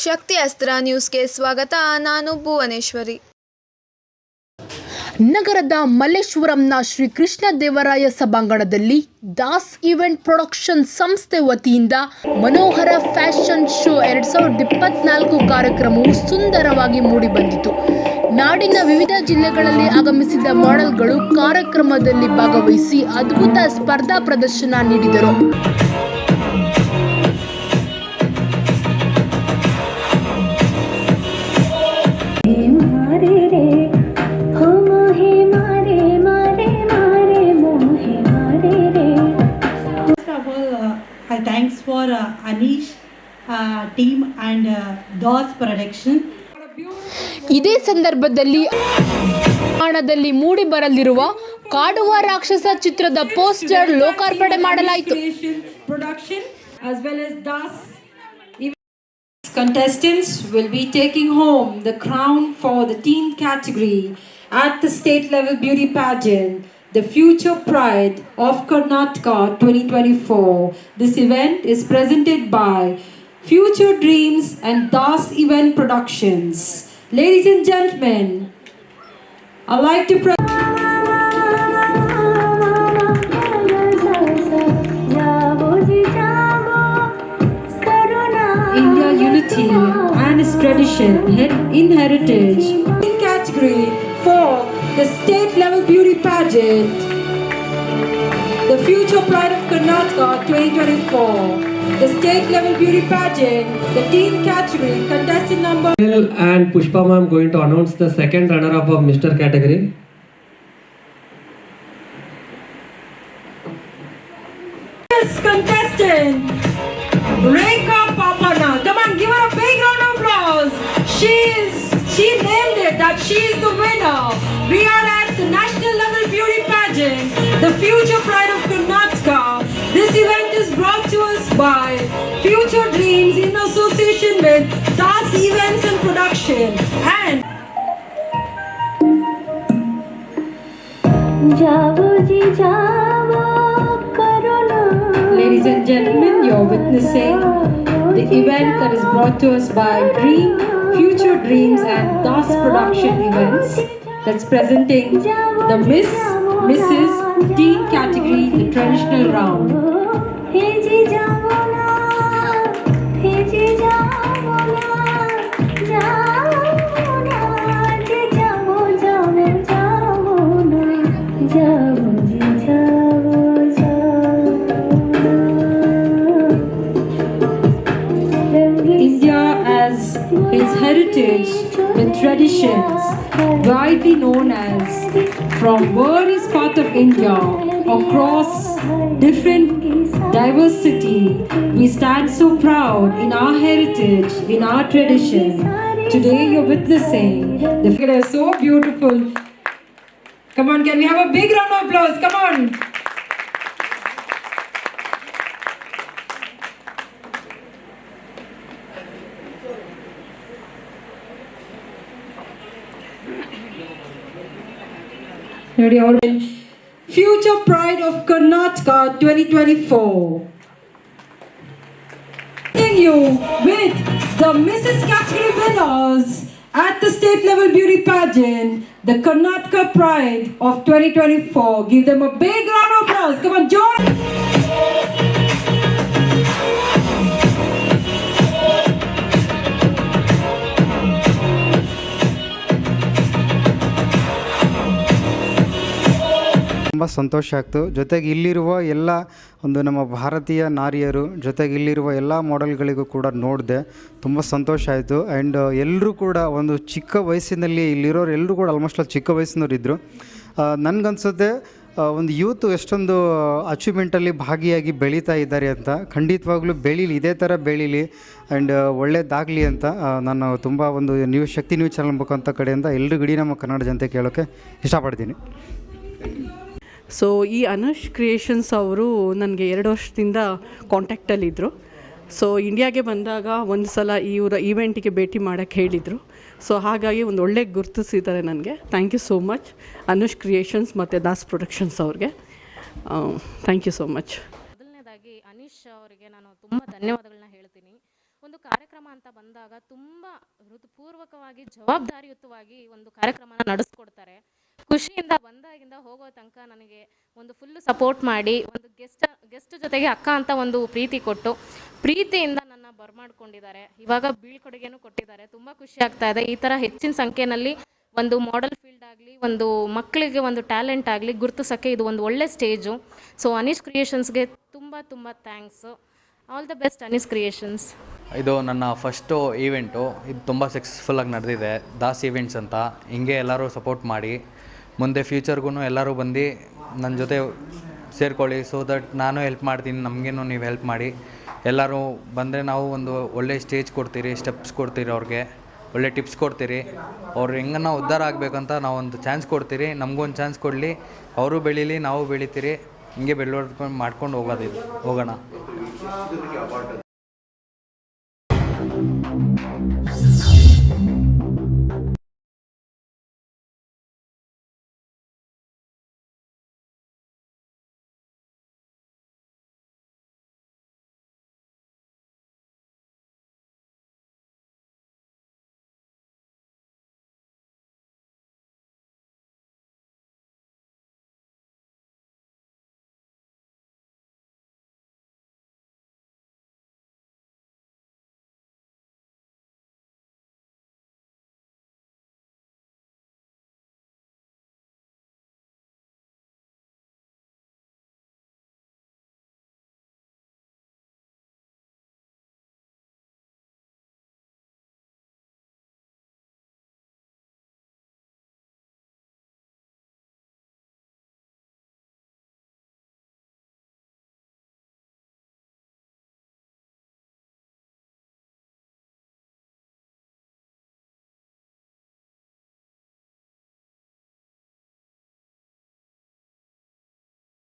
ಶಕ್ತಿ ಅಸ್ತ್ರ ನ್ಯೂಸ್ಗೆ ಸ್ವಾಗತ. ನಾನು ಭುವನೇಶ್ವರಿ. ನಗರದ ಮಲ್ಲೇಶ್ವರಂನ ಶ್ರೀ ಕೃಷ್ಣ ದೇವರಾಯ ಸಭಾಂಗಣದಲ್ಲಿ ದಾಸ್ ಈವೆಂಟ್ ಪ್ರೊಡಕ್ಷನ್ ಸಂಸ್ಥೆ ವತಿಯಿಂದ ಮನೋಹರ ಫ್ಯಾಷನ್ ಶೋ 2024 ಕಾರ್ಯಕ್ರಮವು ಸುಂದರವಾಗಿ ಮೂಡಿಬಂದಿತು. ನಾಡಿನ ವಿವಿಧ ಜಿಲ್ಲೆಗಳಲ್ಲಿ ಆಗಮಿಸಿದ ಮಾಡೆಲ್ಗಳು ಕಾರ್ಯಕ್ರಮದಲ್ಲಿ ಭಾಗವಹಿಸಿ ಅದ್ಭುತ ಸ್ಪರ್ಧಾ ಪ್ರದರ್ಶನ ನೀಡಿದರು. Thanks for Anish team and DOS production. ಇದೇ ಸಂದರ್ಭದಲ್ಲಿ ಹಣದಲ್ಲಿ ಮೂಡಿ ಬರಲಿರುವ ಕಾಡುವ ರಾಕ್ಷಸ ಚಿತ್ರದ ಪೋಸ್ಟರ್ ಲೋಕಾರ್ಪಣೆ ಮಾಡಲಾಯಿತು. Production as well as DOS contestants will be taking home the crown for the teen category at the state level beauty pageant, the Future Pride of Karnataka 2024. This event is presented by Future Dreams and DOS Event Productions. Ladies and gentlemen, I'd like to India unity and its tradition in heritage in category for the state level beauty pageant, the Future Pride of Karnataka 2024, the state level beauty pageant, the teen category, contestant number and Pushpa ma'am going to announce the second runner up of Mr. category. Yes, contestant Rekha Papana. Come on, give her a big round of applause. She nailed it that she is the winner. We are at the national level beauty pageant, the Future Pride of Karnataka. This event is brought to us by Future Dreams in association with DOS Events and Production and Ladies and gentlemen, you're witnessing the event that is brought to us by Future Dreams and DOS Production Events that's presenting the Mrs. Teen category, the traditional round. India as its heritage with traditions widely known as from various parts of India across different diversity. We stand so proud in our heritage, in our tradition. Today you're witnessing the figure is so beautiful. Come on, can we have a big round of applause? Come on. Future Pride of Karnataka 2024. Continue with the Mrs. Category winners at the state level beauty pageant, the Karnataka Pride of 2024. Give them a big round of applause. Come on, join. ತುಂಬ ಸಂತೋಷ ಆಗ್ತು. ಜೊತೆಗೆ ಇಲ್ಲಿರುವ ಎಲ್ಲ ಒಂದು ನಮ್ಮ ಭಾರತೀಯ ನಾರಿಯರು ಜೊತೆಗೆ ಇಲ್ಲಿರುವ ಎಲ್ಲ ಮಾಡೆಲ್ಗಳಿಗೂ ಕೂಡ ನೋಡಿದೆ, ತುಂಬ ಸಂತೋಷ ಆಯಿತು. ಆ್ಯಂಡ್ ಎಲ್ಲರೂ ಕೂಡ ಒಂದು ಚಿಕ್ಕ ವಯಸ್ಸಿನಲ್ಲಿ ಇಲ್ಲಿರೋರು ಎಲ್ಲರೂ ಕೂಡ ಆಲ್ಮೋಸ್ಟ್ ಅಲ್ಲಿ ಚಿಕ್ಕ ವಯಸ್ಸಿನವ್ರು ಇದ್ದರು. ನನಗನ್ಸುತ್ತೆ ಒಂದು ಯೂತ್ ಎಷ್ಟೊಂದು ಅಚೀವ್ಮೆಂಟಲ್ಲಿ ಭಾಗಿಯಾಗಿ ಬೆಳೀತಾ ಇದ್ದಾರೆ ಅಂತ. ಖಂಡಿತವಾಗ್ಲೂ ಬೆಳೀಲಿ, ಇದೇ ಥರ ಬೆಳೀಲಿ ಆ್ಯಂಡ್ ಒಳ್ಳೇದಾಗಲಿ ಅಂತ ನಾನು ತುಂಬ ಒಂದು ಶಕ್ತಿ ನ್ಯೂಸ್ ಚಾನಲ್ ಮುಖಾಂತರ ಕಡೆಯಿಂದ ಎಲ್ರಿಗೂ ಇಡೀ ನಮ್ಮ ಕನ್ನಡ ಜನತೆ ಕೇಳೋಕ್ಕೆ ಇಷ್ಟಪಡ್ತೀನಿ. ಸೊ ಈ ಅನುಷ್ ಕ್ರಿಯೇಷನ್ಸ್ ಅವರು ನನಗೆ 2 ವರ್ಷದಿಂದ ಕಾಂಟ್ಯಾಕ್ಟಲ್ಲಿದ್ದರು. ಸೊ ಇಂಡಿಯಾಗೆ ಬಂದಾಗ ಒಂದು ಸಲ ಇವರ ಈವೆಂಟಿಗೆ ಭೇಟಿ ಮಾಡೋಕ್ಕೆ ಹೇಳಿದರು. ಸೊ ಹಾಗಾಗಿ ಒಂದು ಒಳ್ಳೆ ಗುರುತಿಸಿದ್ದಾರೆ ನನಗೆ. Thank you so much Anush creations ಮತ್ತು ದಾಸ್ ಪ್ರೊಡಕ್ಷನ್ಸ್ ಅವ್ರಿಗೆ. Thank you so much. ಮೊದಲನೇದಾಗಿ ಅನೀಶ್ ಅವರಿಗೆ ನಾನು ತುಂಬ ಧನ್ಯವಾದಗಳನ್ನ ಹೇಳ್ತೀನಿ. ಒಂದು ಕಾರ್ಯಕ್ರಮ ಅಂತ ಬಂದಾಗ ತುಂಬ ಹೃತ್ಪೂರ್ವಕವಾಗಿ ಜವಾಬ್ದಾರಿಯುತವಾಗಿ ಒಂದು ಕಾರ್ಯಕ್ರಮನ ನಡೆಸ್ಕೊಡ್ತಾರೆ. ಖುಷಿಯಿಂದ ಬಂದಾಗಿಂದ ಹೋಗೋ ತನಕ ನನಗೆ ಒಂದು ಫುಲ್ಲು ಸಪೋರ್ಟ್ ಮಾಡಿ ಒಂದು ಗೆಸ್ಟ್ ಜೊತೆಗೆ ಅಕ್ಕ ಅಂತ ಒಂದು ಪ್ರೀತಿ ಕೊಟ್ಟು ಪ್ರೀತಿಯಿಂದ ನನ್ನ ಬರಮಾಡ್ಕೊಂಡಿದ್ದಾರೆ. ಇವಾಗ ಬೀಳ್ಕೊಡುಗೆನೂ ಕೊಟ್ಟಿದ್ದಾರೆ. ತುಂಬ ಖುಷಿ ಆಗ್ತಾ ಇದೆ. ಈ ಥರ ಹೆಚ್ಚಿನ ಸಂಖ್ಯೆಯಲ್ಲಿ ಒಂದು ಮಾಡೆಲ್ ಫೀಲ್ಡ್ ಆಗಲಿ, ಒಂದು ಮಕ್ಕಳಿಗೆ ಒಂದು ಟ್ಯಾಲೆಂಟ್ ಆಗಲಿ ಗುರುತಿಸೋಕ್ಕೆ ಇದು ಒಂದು ಒಳ್ಳೆ ಸ್ಟೇಜು. ಸೊ ಅನೀಶ್ ಕ್ರಿಯೇಷನ್ಸ್ಗೆ ತುಂಬ ತುಂಬ thanks. All the best Anish creations. ಇದು ನನ್ನ ಫಸ್ಟು ಈವೆಂಟು. ಇದು ತುಂಬ ಸಕ್ಸಸ್ಫುಲ್ಲಾಗಿ ನಡೆದಿದೆ. ದಾಸ್ ಈವೆಂಟ್ಸ್ ಅಂತ. ಹಿಂಗೆ ಎಲ್ಲರೂ ಸಪೋರ್ಟ್ ಮಾಡಿ ಮುಂದೆ ಫ್ಯೂಚರ್ಗೂ ಎಲ್ಲರೂ ಬಂದು ನನ್ನ ಜೊತೆ ಸೇರ್ಕೊಳ್ಳಿ. ಸೊ ದಟ್ ನಾನು ಹೆಲ್ಪ್ ಮಾಡ್ತೀನಿ, ನಮಗೇನು ನೀವು ಹೆಲ್ಪ್ ಮಾಡಿ. ಎಲ್ಲರೂ ಬಂದರೆ ನಾವು ಒಂದು ಒಳ್ಳೆ ಸ್ಟೇಜ್ ಕೊಡ್ತೀರಿ, ಸ್ಟೆಪ್ಸ್ ಕೊಡ್ತೀರಿ, ಅವ್ರಿಗೆ ಒಳ್ಳೆ ಟಿಪ್ಸ್ ಕೊಡ್ತೀರಿ. ಅವ್ರು ಹೆಂಗನ್ನ ಉದ್ಧಾರ ಆಗಬೇಕಂತ ನಾವೊಂದು ಚಾನ್ಸ್ ಕೊಡ್ತೀರಿ. ನಮಗೊಂದು ಚಾನ್ಸ್ ಕೊಡಲಿ, ಅವರು ಬೆಳೀಲಿ, ನಾವು ಬೆಳಿತೀರಿ. ಹಿಂಗೆ ಬೆಳವಣಿಗೆ ಮಾಡ್ಕೊಂಡು ಹೋಗೋಣ.